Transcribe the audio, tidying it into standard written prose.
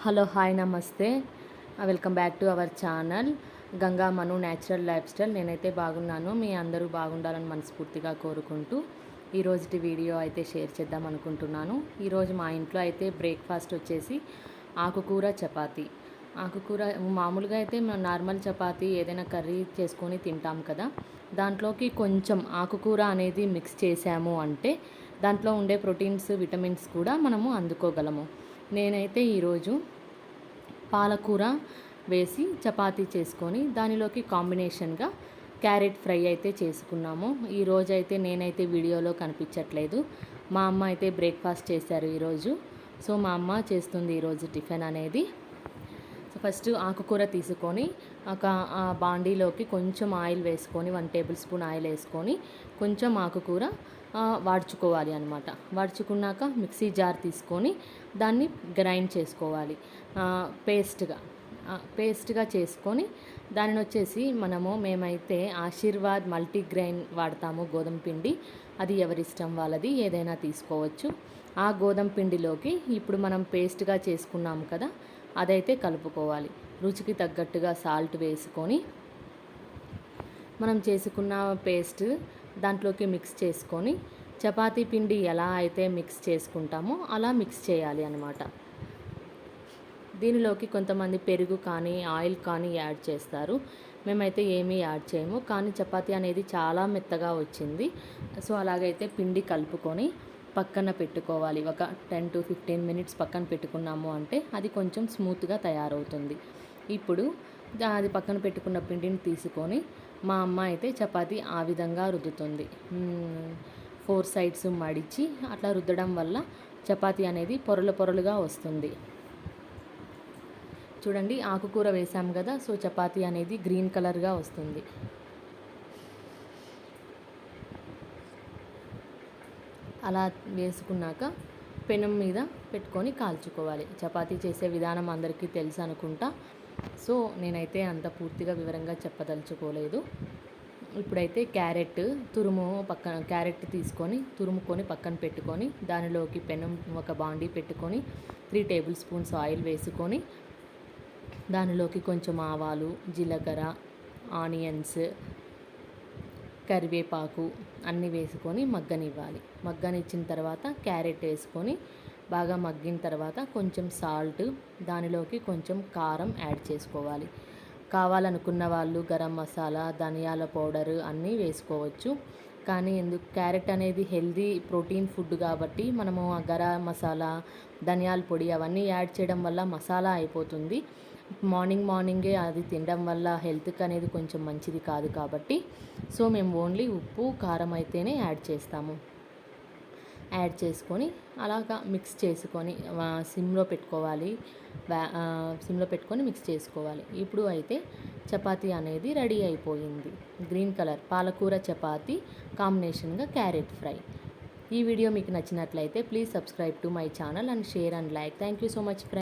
Hello hi నమస్తే welcome back to our channel Ganga Manu natural life style. నేనైతే బాగున్నాను, మీ అందరూ బాగుండాలని మనస్ఫూర్తిగా కోరుకుంటూ ఈరోజుటి వీడియో అయితే షేర్ చేద్దాం అనుకుంటున్నాను. ఈరోజు మా ఇంట్లో అయితే బ్రేక్ఫాస్ట్ వచ్చేసి ఆకుకూర చపాతీ. ఆకుకూర మామూలుగా అయితే మనం నార్మల్ చపాతీ ఏదైనా కర్రీ చేసుకొని తింటాం కదా, దాంట్లోకి కొంచెం ఆకుకూర అనేది మిక్స్ చేసాము అంటే దాంట్లో ఉండే ప్రోటీన్స్ విటమిన్స్ కూడా మనము అందుకోగలము. నేనైతే ఈరోజు పాలకూర వేసి చపాతీ చేసుకొని దానిలోకి కాంబినేషన్గా క్యారెట్ ఫ్రై అయితే చేసుకున్నాము. ఈరోజైతే నేనైతే వీడియోలో కనిపించట్లేదు, మా అమ్మ అయితే బ్రేక్ఫాస్ట్ చేశారు ఈరోజు. సో మా అమ్మ చేస్తుంది ఈరోజు టిఫిన్ అనేది. సో ఫస్ట్ ఆకుకూర తీసుకొని ఒక బాండీలోకి కొంచెం ఆయిల్ వేసుకొని 1 టేబుల్ స్పూన్ ఆయిల్ వేసుకొని కొంచెం ఆకుకూర వాడ్చుకోవాలి అనమాట. వాడ్చుకున్నాక మిక్సీ జార్ తీసుకొని దాన్ని గ్రైండ్ చేసుకోవాలి పేస్ట్గా చేసుకొని దానిని వచ్చేసి మేమైతే ఆశీర్వాద్ మల్టీగ్రెయిన్ వాడతాము, గోధుమ పిండి. అది ఎవరిష్టం వాళ్ళది, ఏదైనా తీసుకోవచ్చు. ఆ గోధుమ పిండిలోకి ఇప్పుడు మనం పేస్ట్గా చేసుకున్నాము కదా, అదైతే కలుపుకోవాలి. రుచికి తగ్గట్టుగా సాల్ట్ వేసుకొని మనం చేసుకున్న పేస్ట్ దాంట్లోకి మిక్స్ చేసుకొని చపాతీ పిండి ఎలా అయితే మిక్స్ చేసుకుంటామో అలా మిక్స్ చేయాలి అన్నమాట. దీనిలోకి కొంతమంది పెరుగు కానీ ఆయిల్ కానీ యాడ్ చేస్తారు, మేమైతే ఏమీ యాడ్ చేయము. కానీ చపాతీ అనేది చాలా మెత్తగా వచ్చింది. సో అలాగైతే పిండి కలుపుకొని పక్కన పెట్టుకోవాలి. ఒక 10 to 15 మినిట్స్ పక్కన పెట్టుకున్నాము అంటే అది కొంచెం స్మూత్గా తయారవుతుంది. ఇప్పుడు అది పక్కన పెట్టుకున్న పిండిని తీసుకొని మా అమ్మ అయితే చపాతీ ఆ విధంగా రుద్దుతుంది. 4 సైడ్స్ మడిచి అట్లా రుద్దడం వల్ల చపాతీ అనేది పొరలు పొరలుగా వస్తుంది. చూడండి, ఆకుకూర వేసాం కదా, సో చపాతీ అనేది గ్రీన్ కలర్గా వస్తుంది. అలా వేసుకున్నాక పెనం మీద పెట్టుకొని కాల్చుకోవాలి. చపాతీ చేసే విధానం అందరికీ తెలుసు అనుకుంటా, సో నేనైతే అంత పూర్తిగా వివరంగా చెప్పదలుచుకోలేదు. ఇప్పుడైతే క్యారెట్ తీసుకొని తురుముకొని పక్కన పెట్టుకొని దానిలోకి పెనం ఒక బాండీ పెట్టుకొని 3 టేబుల్ స్పూన్స్ ఆయిల్ వేసుకొని దానిలోకి కొంచెం ఆవాలు, జీలకర్ర, ఆనియన్స్, కరివేపాకు అన్నీ వేసుకొని మగ్గనివ్వాలి. మగ్గనిచ్చిన తర్వాత క్యారెట్ వేసుకొని బాగా మగ్గిన తర్వాత కొంచెం సాల్ట్, దానిలోకి కొంచెం కారం యాడ్ చేసుకోవాలి. కావాలనుకున్న వాళ్ళు గరం మసాలా, ధనియాల పౌడర్ అన్నీ వేసుకోవచ్చు. కానీ క్యారెట్ అనేది హెల్దీ ప్రోటీన్ ఫుడ్ కాబట్టి మనము ఆ గరం మసాలా, ధనియాల పొడి అవన్నీ యాడ్ చేయడం వల్ల మసాలా అయిపోతుంది. మార్నింగే అది తినడం వల్ల హెల్త్కి అనేది కొంచెం మంచిది కాదు కాబట్టి, సో మేము ఓన్లీ ఉప్పు కారం అయితేనే యాడ్ చేస్తాము. యాడ్ చేసుకొని అలాగా మిక్స్ చేసుకొని సిమ్లో పెట్టుకోవాలి. సిమ్లో పెట్టుకొని మిక్స్ చేసుకోవాలి. ఇప్పుడు అయితే చపాతీ అనేది రెడీ అయిపోయింది. గ్రీన్ కలర్ పాలకూర చపాతీ కాంబినేషన్గా క్యారెట్ ఫ్రై. ఈ వీడియో మీకు నచ్చినట్లయితే please subscribe to my channel and share and like. Thank you so much friends.